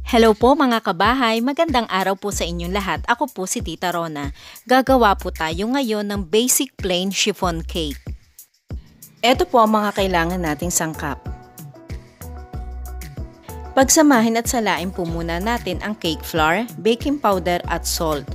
Hello po mga kabahay, magandang araw po sa inyong lahat. Ako po si Tita Rona. Gagawa po tayo ngayon ng basic plain chiffon cake. Ito po ang mga kailangan nating sangkap. Pagsamahin at salain po muna natin ang cake flour, baking powder at salt.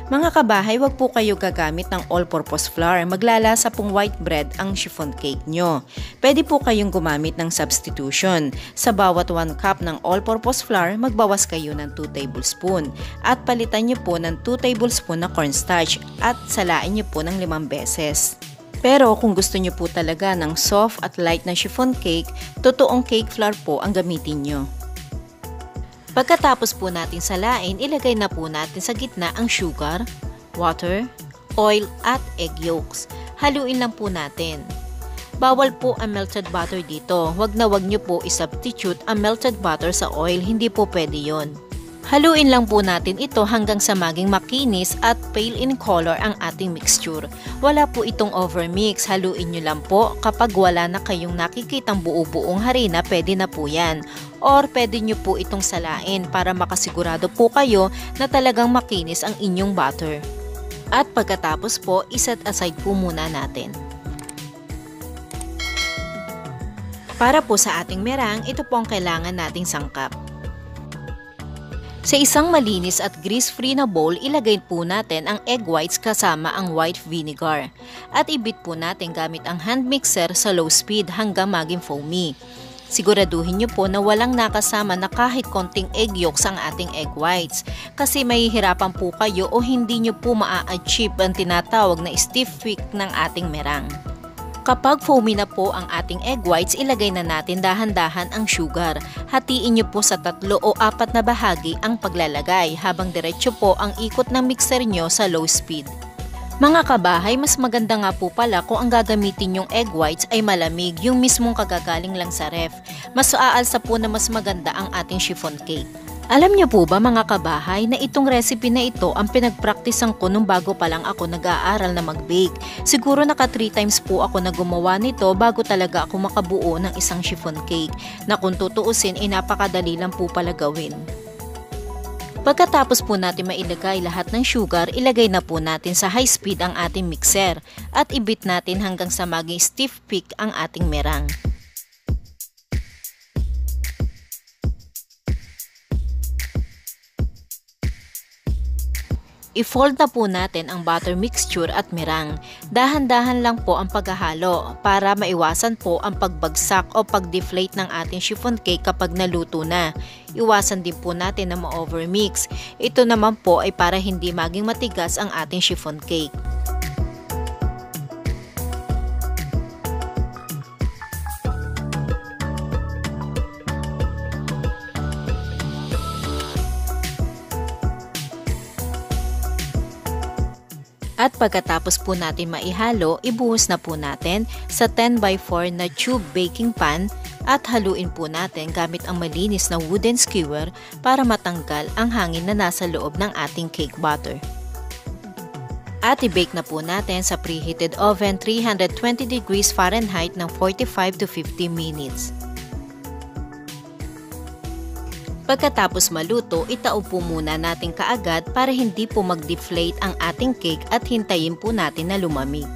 Mga kabahay, wag po kayo gagamit ng all-purpose flour. Maglalasa pong white bread ang chiffon cake nyo. Pwede po kayong gumamit ng substitution. Sa bawat 1 cup ng all-purpose flour, magbawas kayo ng 2 tablespoon. At palitan nyo po ng 2 tablespoon na cornstarch at salain nyo po ng 5 beses. Pero kung gusto nyo po talaga ng soft at light na chiffon cake, totoong cake flour po ang gamitin nyo. Pagkatapos po natin salain, ilagay na po natin sa gitna ang sugar, water, oil at egg yolks. Haluin lang po natin. Bawal po ang melted butter dito. Wag nyo po isubstitute ang melted butter sa oil. Hindi po pwede yon. Haluin lang po natin ito hanggang sa maging makinis at pale in color ang ating mixture. Wala po itong overmix. Haluin nyo lang po. Kapag wala na kayong nakikitang buo-buong harina, pwede na po yan. Or pwede nyo po itong salain para makasigurado po kayo na talagang makinis ang inyong butter. At pagkatapos po, iset aside po muna natin. Para po sa ating merang, ito po ang kailangan nating sangkap. Sa isang malinis at grease-free na bowl, ilagay po natin ang egg whites kasama ang white vinegar. At ibit po natin gamit ang hand mixer sa low speed hanggang maging foamy. Siguraduhin nyo po na walang nakasama na kahit konting egg yolks ang ating egg whites. Kasi mahihirapan po kayo o hindi nyo po maa-achieve ang tinatawag na stiff peak ng ating merang. Kapag foamy na po ang ating egg whites, ilagay na natin dahan-dahan ang sugar. Hatiin nyo po sa 3 o 4 na bahagi ang paglalagay habang diretso po ang ikot ng mixer nyo sa low speed. Mga kabahay, mas maganda nga po pala kung ang gagamitin yung egg whites ay malamig, yung mismong kagagaling lang sa ref. Mas aalsa po na mas maganda ang ating chiffon cake. Alam niyo po ba mga kabahay na itong recipe na ito ang pinagpraktisan ko nung bago pa lang ako nag-aaral na mag-bake. Siguro naka 3 times po ako na gumawa nito bago talaga ako makabuo ng isang chiffon cake na kung tutuusin ay napakadali lang po pala gawin. Pagkatapos po natin mailagay lahat ng sugar, ilagay na po natin sa high speed ang ating mixer at ibit natin hanggang sa maging stiff peak ang ating merang. I-fold na po natin ang butter mixture at merang. Dahan-dahan lang po ang paghahalo para maiwasan po ang pagbagsak o pag-deflate ng ating chiffon cake kapag naluto na. Iwasan din po natin na ma-overmix. Ito naman po ay para hindi maging matigas ang ating chiffon cake. At pagkatapos po natin maihalo, ibuhos na po natin sa 10x4 na tube baking pan at haluin po natin gamit ang malinis na wooden skewer para matanggal ang hangin na nasa loob ng ating cake batter. At i-bake na po natin sa preheated oven 320 degrees Fahrenheit ng 45 to 50 minutes. Pagkatapos maluto, itaob po muna natin kaagad para hindi po mag-deflate ang ating cake at hintayin po natin na lumamig.